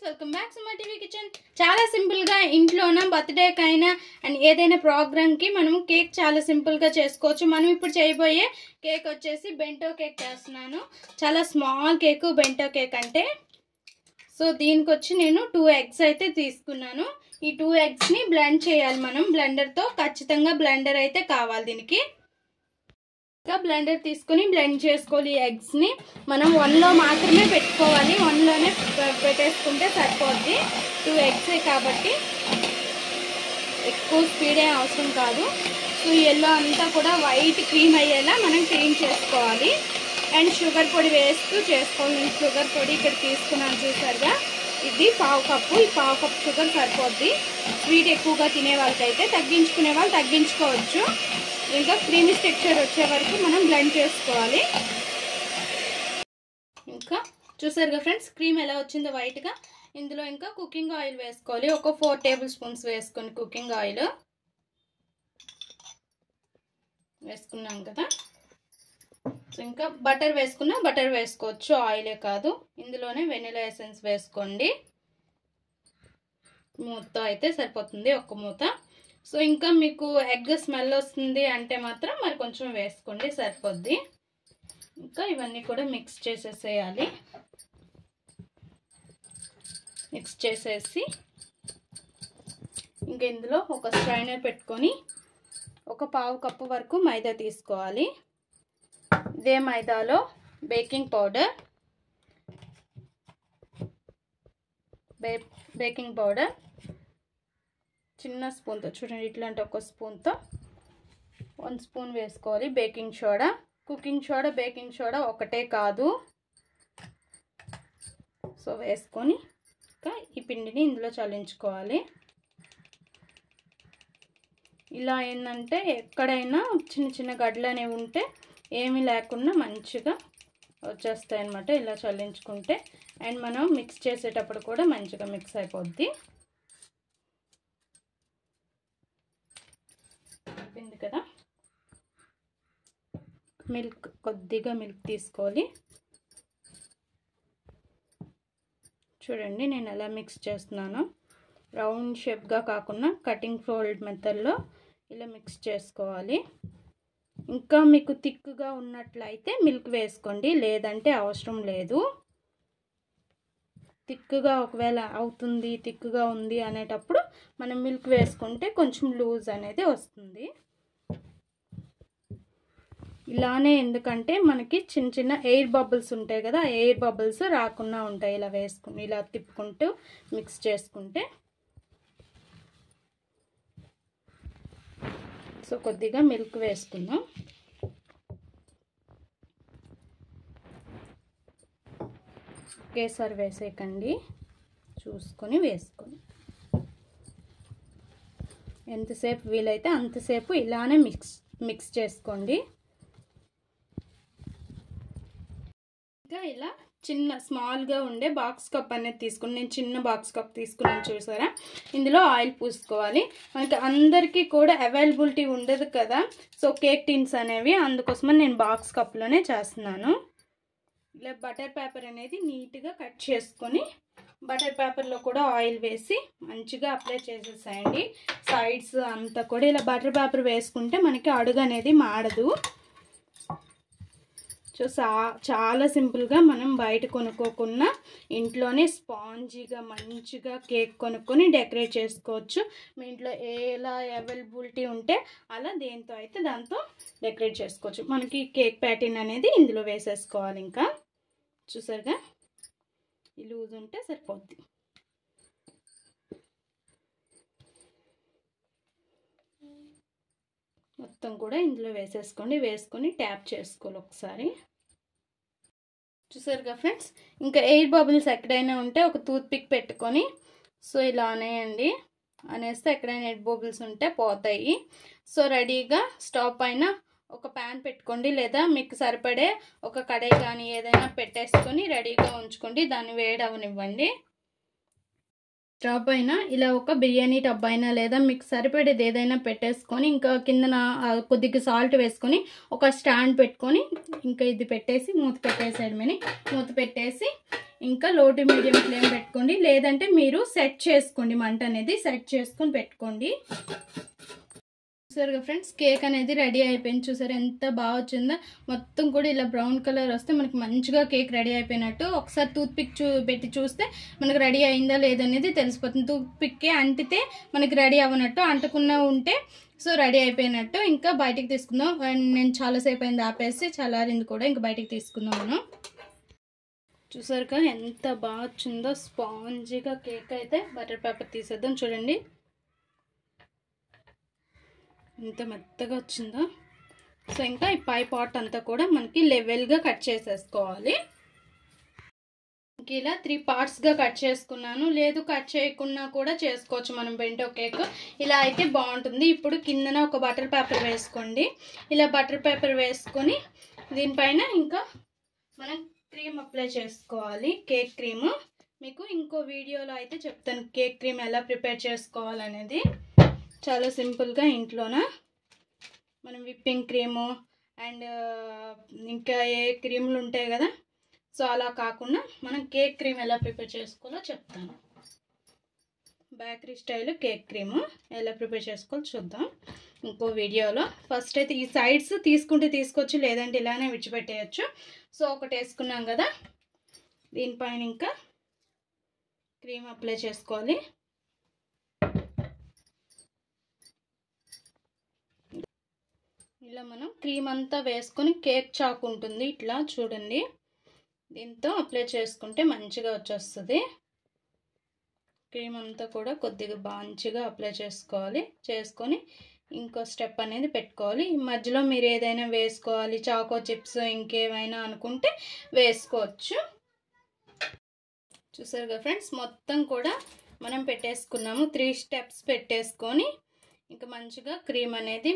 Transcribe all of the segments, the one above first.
Welcome back to my TV kitchen. చాలా సింపుల్గా ఇంట్లోన బర్త్డేకైనా and ఏదైనా ప్రోగ్రామ్కి మనం కేక్ చాలా సింపుల్గా చేసుకోవచ్చు. మనం ఇప్పుడు చేయబోయే కేక్ వచ్చేసి బెంటో కేక్ చేస్తున్నాను. చాలా స్మాల్ కేక్ బెంటో కేక్ అంటే. సో దీనికి వచ్చి నేను 2 eggs అయితే తీసుకున్నాను. ఈ 2 eggsని బ్లెండ్ చేయాలి మనం బ్లెండర్తో. ఖచ్చితంగా బ్లెండర్ అయితే కావాలి దీనికి. బ్లెండర్ తీసుకుని బ్లెండ్ చేసుకోవాలి. ఈ ఎగ్స్ని మనం 1లో మాత్రమే పెట్టుకోవాలి. 1లోనే పెట్టేసుకుంటే సరిపోద్ది. 2 eggs కాబట్టి ఎక్కువ స్పీడ్ ఏం అవసరం కాదు. సో ఎల్లో అంతా కూడా వైట్ క్రీమ్ అయ్యేలా మనం క్లీన్ చేసుకోవాలి. అండ్ షుగర్ పొడి వేస్తూ చేసుకోవాలి. నేను షుగర్ పొడి ఇక్కడ తీసుకున్నాను చూసారుగా. ఇది 1/2 కప్పు. ఈ 1/2 కప్ షుగర్ సరిపోద్ది. స్వీట్ ఎక్కువగా తినే వాళ్ళకైతే తగ్గించుకునే వాళ్ళు తగ్గించుకోవచ్చు. ఇంకా క్రీమీ టెక్స్చర్ వచ్చే వరకు మనం బ్లెండ్ చేసుకోవాలి. ఇంకా చూసారుగా ఫ్రెండ్స్ క్రీమ్ ఎలా వచ్చిందో వైట్గా. ఇందులో ఇంకా కుకింగ్ ఆయిల్ వేసుకోవాలి. ఒక 4 టేబుల్ స్పూన్స్ వేసుకొని కుకింగ్ ఆయిల్ వేసుకున్నాం కదా. సో ఇంకా బటర్ వేసుకున్నా బటర్ వేసుకోవచ్చు, ఆయిలే కాదు. ఇందులోనే వెనిలా ఎసెన్స్ వేసుకోండి. మూత అయితే సరిపోతుంది, ఒక్క మూత. సో ఇంకా మీకు ఎగ్ స్మెల్ వస్తుంది అంటే మాత్రం మరి కొంచెం వేసుకోండి, సరిపోద్ది. ఇంకా ఇవన్నీ కూడా మిక్స్ చేసేసేయాలి. మిక్స్ చేసేసి ఇంకా ఇందులో ఒక స్ట్రైనర్ పెట్టుకొని ఒక 1/2 కప్పు వరకు మైదా తీసుకోవాలి. ఇదే మైదాలో బేకింగ్ పౌడర్ చిన్న స్పూన్తో చూడండి, ఇట్లాంటి ఒక స్పూన్తో 1 స్పూన్ వేసుకోవాలి. Baking soda, cooking soda, baking soda ఒకటే కాదు. సో వేసుకొని ఇంకా ఈ పిండిని ఇందులో చల్లించుకోవాలి. ఇలా ఏంటంటే ఎక్కడైనా చిన్న చిన్న గడ్డలు అనేవి ఉంటే ఏమీ లేకుండా మంచిగా వచ్చేస్తాయి అన్నమాట ఇలా చల్లించుకుంటే. అండ్ మనం మిక్స్ చేసేటప్పుడు కూడా మంచిగా మిక్స్ అయిపోద్ది. అయిపోయింది కదా. కొద్దిగా మిల్క్ తీసుకోవాలి. చూడండి నేను ఎలా మిక్స్ చేస్తున్నాను. రౌండ్ షేప్గా కాకుండా కటింగ్ ఫోల్డ్ మెథడ్లో ఇలా మిక్స్ చేసుకోవాలి. ఇంకా మీకు థిక్గా ఉన్నట్లయితే మిల్క్ వేసుకోండి, లేదంటే అవసరం లేదు. థిక్గా ఒకవేళ అవుతుంది, థిక్గా ఉంది అనేటప్పుడు మనం మిల్క్ వేసుకుంటే కొంచెం లూజ్ అనేది వస్తుంది. ఇలానే ఎందుకంటే మనకి చిన్న చిన్న ఎయిర్ బబుల్స్ ఉంటాయి కదా, ఎయిర్ బబుల్స్ రాకుండా ఉంటాయి ఇలా వేసుకుని ఇలా తిప్పుకుంటూ మిక్స్ చేసుకుంటే. సో కొద్దిగా మిల్క్ వేసుకుందాం. ఒకేసారి వేసేయకండి, చూసుకొని వేసుకొని ఎంతసేపు వీలైతే అంతసేపు ఇలానే మిక్స్ చేసుకోండి. ఇంకా ఇలా చిన్న స్మాల్గా ఉండే బాక్స్ కప్ అనేది తీసుకుని, నేను చిన్న బాక్స్ కప్ తీసుకున్నాను చూసారా. ఇందులో ఆయిల్ పూసుకోవాలి. మనకి అందరికీ కూడా అవైలబిలిటీ ఉండదు కదా సో కేక్ టిన్స్ అనేవి, అందుకోసమని నేను బాక్స్ కప్లోనే చేస్తున్నాను. ఇలా బటర్ పేపర్ అనేది నీట్గా కట్ చేసుకొని బటర్ పేపర్లో కూడా ఆయిల్ వేసి మంచిగా అప్లై చేసేసేయండి. సైడ్స్ అంతా కూడా ఇలా బటర్ పేపర్ వేసుకుంటే మనకి అడుగు అనేది మాడదు. సో చాలా సింపుల్గా మనం బయట కొనుక్కోకుండా ఇంట్లోనే స్పాంజీగా మంచిగా కేక్ కొనుక్కొని డెకరేట్ చేసుకోవచ్చు. మీ ఇంట్లో ఎలా అవైలబిలిటీ ఉంటే అలా దేంతో అయితే దాంతో డెకరేట్ చేసుకోవచ్చు. మనకి కేక్ ప్యాటర్న్ అనేది ఇందులో వేసేసుకోవాలి. ఇంకా చూసారుగా ఈ లూజ్ ఉంటే సరిపోద్ది. మొత్తం కూడా ఇందులో వేసేసుకోండి. వేసుకొని ట్యాప్ చేసుకోవాలి ఒకసారి. చూసారుగా ఫ్రెండ్స్, ఇంకా ఎయిర్ బబుల్స్ ఎక్కడైనా ఉంటే ఒక టూత్ పిక్ పెట్టుకొని సో ఇలా అనేయండి. అనేస్తే ఎక్కడైనా ఎయిర్ బబుల్స్ ఉంటే పోతాయి. సో రెడీగా స్టవ్ పైన ఒక ప్యాన్ పెట్టుకోండి, లేదా మీకు సరిపడే ఒక కడాయి కానీ ఏదైనా పెట్టేసుకొని రెడీగా ఉంచుకోండి. దాన్ని వేడవనివ్వండి. స్టవ్ పైన ఇలా ఒక బిర్యానీ టబ్ అయినా లేదా మీకు సరిపడేది ఏదైనా పెట్టేసుకొని ఇంకా కిందన కొద్దిగా సాల్ట్ వేసుకొని ఒక స్టాండ్ పెట్టుకొని ఇంకా ఇది పెట్టేసి మూత పెట్టేసేయడమని. మూత పెట్టేసి ఇంకా లో టు మీడియం ఫ్లేమ్ పెట్టుకోండి, లేదంటే మీరు సెట్ చేసుకోండి, మంట అనేది సెట్ చేసుకొని పెట్టుకోండి. చూసారుగా ఫ్రెండ్స్, కేక్ అనేది రెడీ అయిపోయింది. చూసారు ఎంత బాగా వచ్చిందో. మొత్తం కూడా ఇలా బ్రౌన్ కలర్ వస్తే మనకి మంచిగా కేక్ రెడీ అయిపోయినట్టు. ఒకసారి టూత్ పిక్ పెట్టి చూస్తే మనకు రెడీ అయిందా లేదనేది తెలిసిపోతుంది. టూత్ పిక్కే అంటితే మనకి రెడీ అవ్వనట్టు, అంటకుండా ఉంటే సో రెడీ అయిపోయినట్టు. ఇంకా బయటికి తీసుకుందాం. నేను చాలాసేపు అయింది ఆపేసి, చల్లారింది కూడా. ఇంకా బయటికి తీసుకుందాం మనం. చూసారుగా ఎంత బాగా వచ్చిందో స్పాంజీగా కేక్ అయితే. బటర్ పేపర్ తీసేద్దాం. చూడండి ఎంత మెత్తగా వచ్చిందో. సో ఇంకా ఈ పై పార్ట్ అంతా కూడా మనకి లెవెల్గా కట్ చేసేసుకోవాలి. ఇంక ఇలా 3 పార్ట్స్గా కట్ చేసుకున్నాను. లేదు కట్ చేయకుండా కూడా చేసుకోవచ్చు మనం బెంటో కేక్. ఇలా అయితే బాగుంటుంది. ఇప్పుడు కిందన ఒక బటర్ పేపర్ వేసుకోండి. ఇలా బటర్ పేపర్ వేసుకొని దీనిపైన ఇంకా మనం క్రీమ్ అప్లై చేసుకోవాలి, కేక్ క్రీమ్. మీకు ఇంకో వీడియోలో అయితే చెప్తాను కేక్ క్రీమ్ ఎలా ప్రిపేర్ చేసుకోవాలనేది. చాలా సింపుల్గా ఇంట్లోన మనం విప్పింగ్ క్రీము అండ్ ఇంకా ఏ క్రీములు ఉంటాయి కదా, సో అలా కాకుండా మనం కేక్ క్రీమ్ ఎలా ప్రిపేర్ చేసుకోవాలో చెప్తాను. బేకరీ స్టైల్ కేక్ క్రీము ఎలా ప్రిపేర్ చేసుకోవాలో చూద్దాం ఇంకో వీడియోలో. ఫస్ట్ అయితే ఈ సైడ్స్ తీసుకుంటే తీసుకోవచ్చు, లేదంటే ఇలానే విడిచిపెట్టేయచ్చు. సో ఒకటి వేసుకున్నాం కదా, దీనిపైన ఇంకా క్రీమ్ అప్లై చేసుకోవాలి. ఇలా మనం క్రీమ్ అంతా వేసుకొని కేక్ చాక్ ఉంటుంది ఇట్లా చూడండి, దీంతో అప్లై చేసుకుంటే మంచిగా వచ్చేస్తుంది. క్రీమ్ అంతా కూడా కొద్దిగా మంచిగా అప్లై చేసుకోవాలి. చేసుకొని ఇంకో స్టెప్ అనేది పెట్టుకోవాలి. ఈ మధ్యలో మీరు ఏదైనా వేసుకోవాలి, చాకో చిప్స్ ఇంకేమైనా అనుకుంటే వేసుకోవచ్చు. చూసారుగా ఫ్రెండ్స్, మొత్తం కూడా మనం పెట్టేసుకున్నాము. 3 స్టెప్స్ పెట్టేసుకొని ఇంకా మంచిగా క్రీమ్ అనేది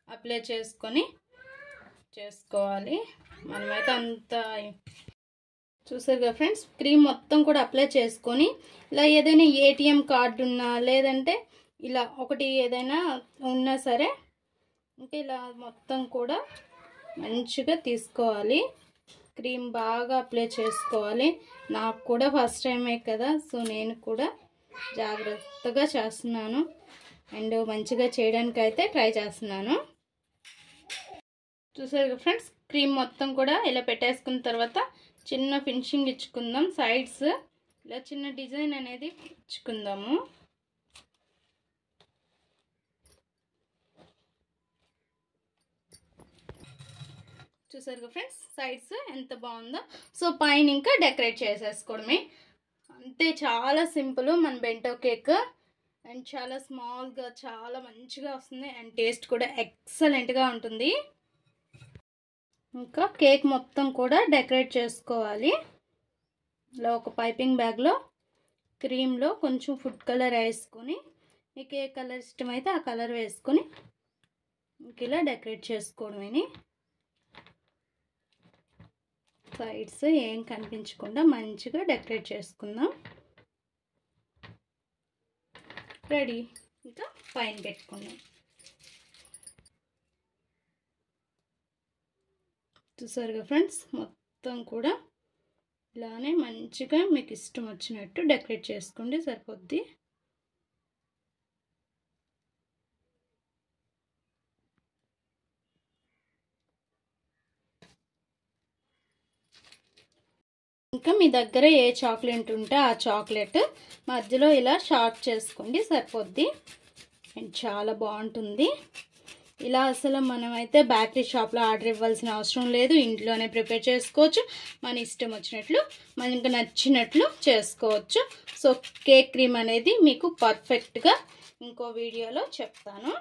అప్లై చేసుకొని చేసుకోవాలి. మనమైతే అంత చూసారుగా ఫ్రెండ్స్, క్రీమ్ మొత్తం కూడా అప్లై చేసుకొని ఇలా ఏదైనా ఏటీఎం కార్డు ఉన్నా లేదంటే ఇలా ఒకటి ఏదైనా ఉన్నా సరే ఇంకా ఇలా మొత్తం కూడా మంచిగా తీసుకోవాలి. క్రీమ్ బాగా అప్లై చేసుకోవాలి. నాకు కూడా ఫస్ట్ టైమే కదా, సో నేను కూడా జాగ్రత్తగా చేస్తున్నాను అండ్ మంచిగా చేయడానికి అయితే ట్రై చేస్తున్నాను. చూసారు ఫ్రెండ్స్, క్రీమ్ మొత్తం కూడా ఇలా పెట్టేసుకున్న తర్వాత చిన్న ఫినిషింగ్ ఇచ్చుకుందాం. సైడ్స్ ఇలా చిన్న డిజైన్ అనేది ఇచ్చుకుందాము. చూసారు ఫ్రెండ్స్, సైడ్స్ ఎంత బాగుందో. సో పైన ఇంకా డెకరేట్ చేసేసుకోవడమే అంతే. చాలా సింపుల్ మన బెంటో కేక్ అండ్ చాలా స్మాల్గా చాలా మంచిగా వస్తుంది అండ్ టేస్ట్ కూడా ఎక్సలెంట్గా ఉంటుంది. ఇంకా కేక్ మొత్తం కూడా డెకరేట్ చేసుకోవాలి. ఇలా ఒక పైపింగ్ బ్యాగ్లో క్రీమ్లో కొంచెం ఫుడ్ కలర్ వేసుకొని, మీకు ఏ కలర్ ఇష్టమైతే ఆ కలర్ వేసుకొని ఇంక ఇలా డెకరేట్ చేసుకోవడమేని. సైడ్స్ ఏం కనిపించకుండా మంచిగా డెకరేట్ చేసుకుందాం. రెడీ. ఇంకా పైన పెట్టుకుందాం. చూసారుగా ఫ్రెండ్స్, మొత్తం కూడా ఇలానే మంచిగా మీకు ఇష్టం వచ్చినట్టు డెకరేట్ చేసుకోండి, సరిపోద్ది. ఇంకా మీ దగ్గర ఏ చాక్లెట్ ఉంటే ఆ చాక్లెట్ మధ్యలో ఇలా షార్ప్ చేసుకోండి, సరిపోద్ది అండ్ చాలా బాగుంటుంది. ఇలా అసలు మనమైతే బేకరీ షాప్లో ఆర్డర్ ఇవ్వాల్సిన అవసరం లేదు, ఇంట్లోనే ప్రిపేర్ చేసుకోవచ్చు. మన ఇష్టం వచ్చినట్లు మనకు నచ్చినట్లు చేసుకోవచ్చు. సో కేక్ క్రీమ్ అనేది మీకు పర్ఫెక్ట్గా ఇంకో వీడియోలో చెప్తాను.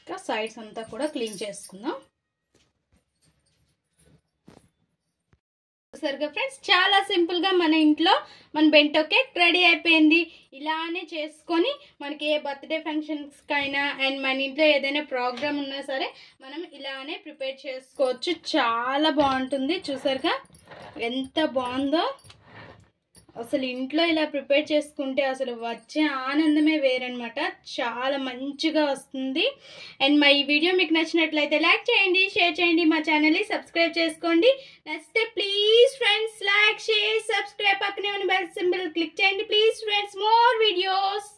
ఇంకా సైడ్స్ అంతా కూడా క్లీన్ చేసుకుందాం. సరిగా ఫ్రెండ్స్, చాలా సింపుల్గా మన ఇంట్లో మన బెంటో కేక్ రెడీ అయిపోయింది. ఇలానే చేసుకొని మనకి ఏ బర్త్డే ఫంక్షన్స్కైనా అండ్ మన ఇంట్లో ఏదైనా ప్రోగ్రామ్ ఉన్నా సరే మనం ఇలానే ప్రిపేర్ చేసుకోవచ్చు. చాలా బాగుంటుంది. చూసారుగా ఎంత బాగుందో అసలు ఇంట్లో ఇలా ప్రిపేర్ చేసుకుంటే అసలు వచ్చే ఆనందమే వేరనమాట. చాలా మంచిగా వస్తుంది. అండ్ మా ఈ వీడియో మీకు నచ్చినట్లయితే లైక్ చేయండి, షేర్ చేయండి, మా ఛానల్ని సబ్స్క్రైబ్ చేసుకోండి. నచ్చితే please friends like, share, subscribe, పక్కనే ఉన్న బెల్ సింబల్ క్లిక్ చేయండి ప్లీజ్ ఫ్రెండ్స్. More videos.